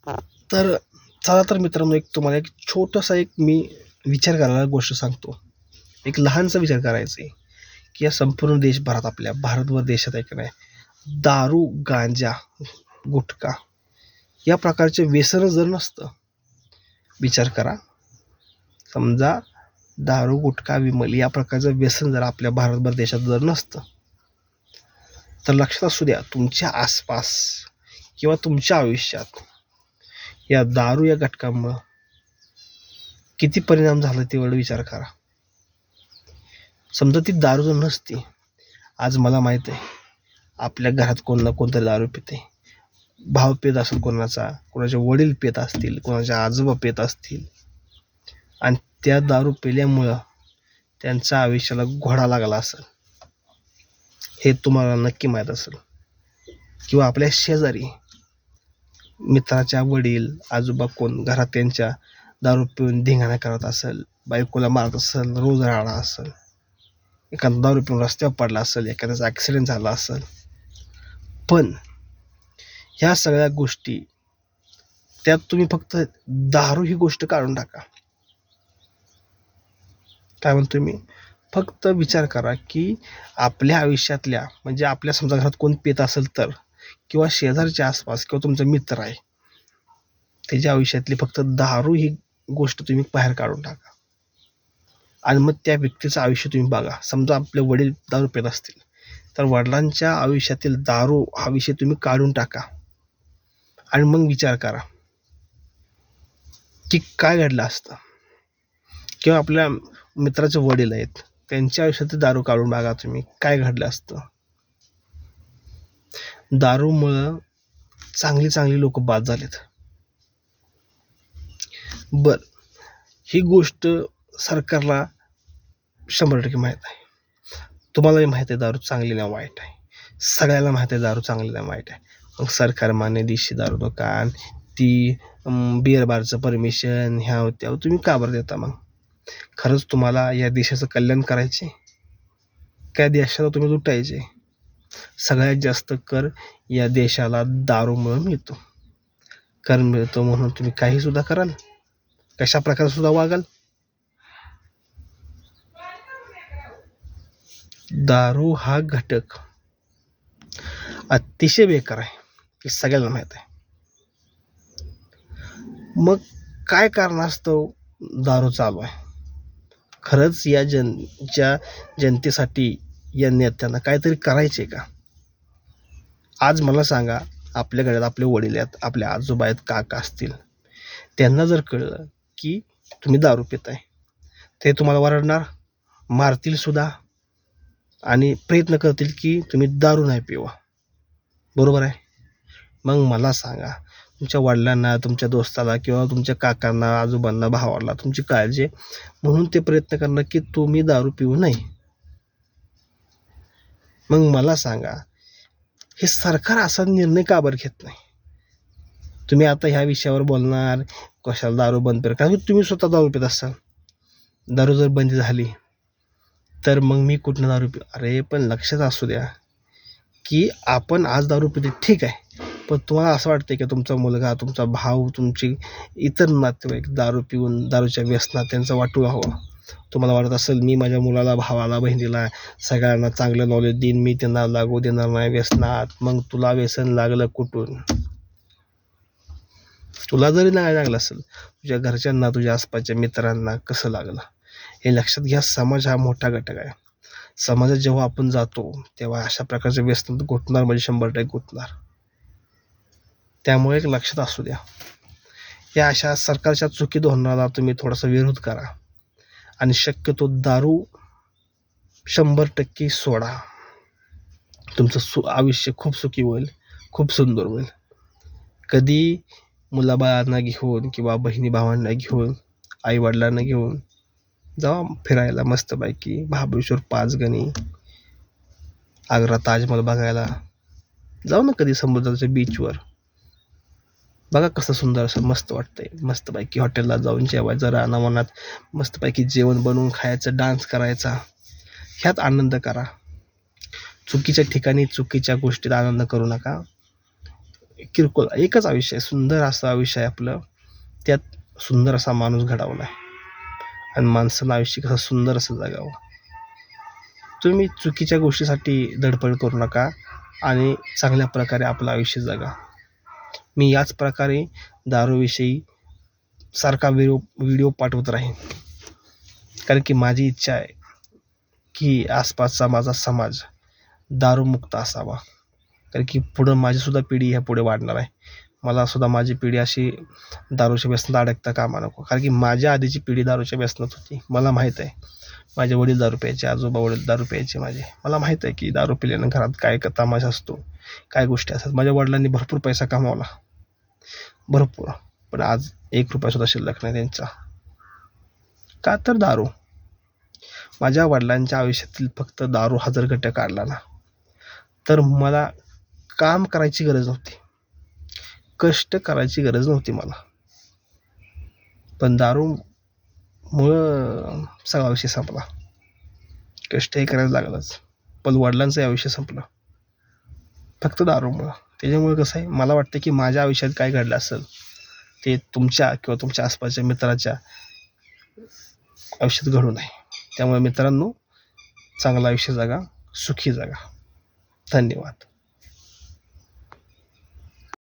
तर चला तर मित्रांनो, तुम्हाला एक छोटासा मी विचार करायला गोष्ट सांगतो. एक लहानसा विचार करायचा आहे, की या संपूर्ण देशभरात, आपल्या भारतभर देशात आहे की नाही, दारू, गांजा, गुटखा या प्रकारचे व्यसन जर नसतं, विचार करा, समजा दारू, गुटखा, विमल या प्रकारचं व्यसन जर आपल्या भारतभर देशात जर नसतं, तर लक्षात असू द्या, तुमच्या आसपास किंवा तुमच्या आयुष्यात या दारू या घटकांमुळं किती परिणाम झाला तेवढं विचार करा. समजा ती दारू जर नसती, आज मला माहित आहे आपल्या घरात कोण ना कोणतरी दारू पिते. भाव पेत असेल कोणाचा, कोणाचे वडील पेत असतील, कोणाचे आजोबा पेत असतील, आणि त्या दारू पिल्यामुळं त्यांच्या आयुष्याला घोडा लागला असेल, हे तुम्हाला नक्की माहीत असेल. किंवा आपल्या शेजारी मित्राच्या वडील, आजोबा कोण घरात त्यांच्या दारू पिऊन धिंगाणा करत असेल, बायकोला मारत असेल, रोज राडा असेल, एखादा दारू पिऊन रस्त्यावर पडला असेल, एखाद्याचा ॲक्सिडेंट झाला असेल. पण ह्या सगळ्या गोष्टी, त्यात तुम्ही फक्त दारू ही गोष्ट काढून टाका. काय म्हणतो मी, फक्त विचार करा की आपल्या आयुष्यातल्या, म्हणजे आपल्या समजा घरात कोण पित असेल तर, किंवा शेजारच्या आसपास किंवा तुमचा मित्र आहे, त्याच्या आयुष्यातली फक्त दारू ही गोष्ट तुम्ही बाहेर काढून टाका. आणि मग त्या व्यक्तीचं आयुष्य तुम्ही बघा. समजा आपले वडील दारू पित असतील, तर वडिलांच्या आयुष्यातील दारू हा विषय तुम्ही काढून टाका आणि मग विचार करा की काय घडलं असतं. किंवा आपल्या मित्राचे वडील आहेत, त्यांच्या आयुष्यातील दारू काढून बघा तुम्ही, काय घडलं असतं. दारूमुळं चांगली चांगली लोक बाद झालेत. बर, ही गोष्ट सरकारला 100% माहीत आहे, तुम्हालाही माहीत आहे दारू चांगली ना वाईट आहे, सगळ्याला माहीत आहे दारू चांगली ना वाईट आहे. मग सरकार मान्य देशी दारू दुकान, ती बिअर बारचं परमिशन, ह्या त्या तुम्ही का बरं देता? मग खरंच तुम्हाला या देशाचं कल्याण करायचे, काय देशाला तुम्ही लुटायचे? सगळ्यात जास्त कर या देशाला दारूमुळे मिळतो. कर मिळतो म्हणून तुम्ही काही सुद्धा कराल, कशा प्रकारे सुद्धा वागाल. दारू हा घटक अतिशय बेकार आहे, हे सगळ्यांना माहीत आहे. मग काय कारणास्तव दारू चालू आहे? खरंच या जनतेसाठी या नेत्यांना काहीतरी करायचे का? आज मला सांगा, आपल्या घरात आपले वडील आहेत, आपले आजोबा आहेत, काका असतील, त्यांना जर कळलं की तुम्ही दारू पिताय, ते तुम्हाला वरडणार, मारतील सुद्धा, आणि प्रयत्न करतील की तुम्ही दारू नाही पिवा. बरोबर आहे? मग मला सांगा, तुमच्या वडिलांना, तुमच्या दोस्ताला किंवा तुमच्या काकांना, आजोबांना, भावाला तुमची काळजी म्हणून ते प्रयत्न करणं की तुम्ही दारू पिऊ नये. मग मला सांगा, हे सरकार असा निर्णय का बरं घेत नाही? तुम्ही आता ह्या विषयावर बोलणार, कशाला दारू बंद कर, कारण तुम्ही स्वतः दारू पित असाल. दारू जर बंद झाली तर मग मी कुठनं दारू पिऊ? अरे पण लक्षात असू द्या की आपण आज दारू पितो, ठीक आहे, पण तुम्हाला असं वाटतंय की तुमचा मुलगा, तुमचा भाऊ, तुमचे इतर नातेवाईक दारू पिऊन दारूच्या व्यसनात त्यांचं वाटू हवं? तुम्हाला वाटत असेल मी माझ्या मुलाला, भावाला, बहिणीला सगळ्यांना चांगलं नॉलेज देईन, मी त्यांना लागू देणार नाही व्यसनात. मग तुला व्यसन लागलं कुठून? तुला जरी नाही लागलं असेल, तुझ्या घरच्यांना, तुझ्या आसपासच्या मित्रांना कसं लागलं? हे लक्षात घ्या. समाज हा मोठा घटक आहे. समाजात जेव्हा आपण जातो तेव्हा अशा प्रकारचे व्यसन घुटणार, म्हणजे 100% घुटणार. त्यामुळे एक लक्षात असू द्या, या अशा सरकारच्या चुकी धोरणाला तुम्ही थोडासा विरोध करा आणि शक्यतो दारू 100% सोडा. तुमचं आयुष्य खूप सुखी होईल, खूप सुंदर होईल. कधी मुलाबाळांना घेऊन किंवा बहिणी भावांना घेऊन, आई वडिलांना घेऊन जावा फिरायला मस्तपैकी, महाबळेश्वर, पाचगणी, आग्रा ताजमहल बघायला जाऊ ना कधी समुद्राच्या बीचवर. बघा कसं सुंदर, असं मस्त वाटतंय. मस्तपैकी हॉटेलला जाऊन जेवायचं, रानावनात मस्तपैकी जेवण बनवून खायचं, डान्स करायचा, ह्यात आनंद करा. चुकीच्या ठिकाणी, चुकीच्या गोष्टीत आनंद करू नका. किरकोळ एकच आयुष्य आहे, सुंदर असं आयुष्य आहे आपलं. त्यात सुंदर असा माणूस घडवला आहे आणि माणसानं आयुष्य कसं सुंदर असं जगावं. तुम्ही चुकीच्या गोष्टीसाठी धडपड करू नका आणि चांगल्या प्रकारे आपलं आयुष्य जगा. मी याच प्रकारे दारूविषयी सारखा व्हिडिओ पाठवत राहीन, कारण की माझी इच्छा आहे की आसपासचा माझा समाज दारूमुक्त असावा. कारण की पुढं माझीसुद्धा पिढी ह्या पुढे वाढणार आहे. मला सुद्धा माझी पिढी अशी दारूच्या व्यसनात अडकता कामा नको. कारण की माझ्या आधीची पिढी दारूच्या व्यसनात होती. मला माहीत आहे. माझे वडील दारू प्यायचे, आजोबा वडील दारू प्यायचे माझे. मला माहीत आहे की दारू पिल्यानं घरात काय तमाशा असतो, काय गोष्टी असतात. माझ्या वडिलांनी भरपूर पैसा कमावला, भरपूर. पण आज ₹1 सुद्धा शिल्लक नाही त्यांचा. का तर दारू. माझ्या वडिलांच्या आयुष्यातील फक्त दारू हा जर घटक काढला ना, तर मला काम करायची गरज नव्हती, कष्ट करायची गरज नव्हती मला. पण दारूमुळं सगळा विषय संपला. कष्टही करायला लागलंच, पण वडिलांचं आयुष्य संपलं फक्त दारूमुळं. त्याच्यामुळे कसं आहे, मला वाटतं की माझ्या आयुष्यात काय घडलं असेल ते तुमच्या किंवा तुमच्या आसपासच्या मित्राच्या आयुष्यात घडू नये. त्यामुळे मित्रांनो, चांगलं आयुष्य जगा, सुखी जगा. धन्यवाद.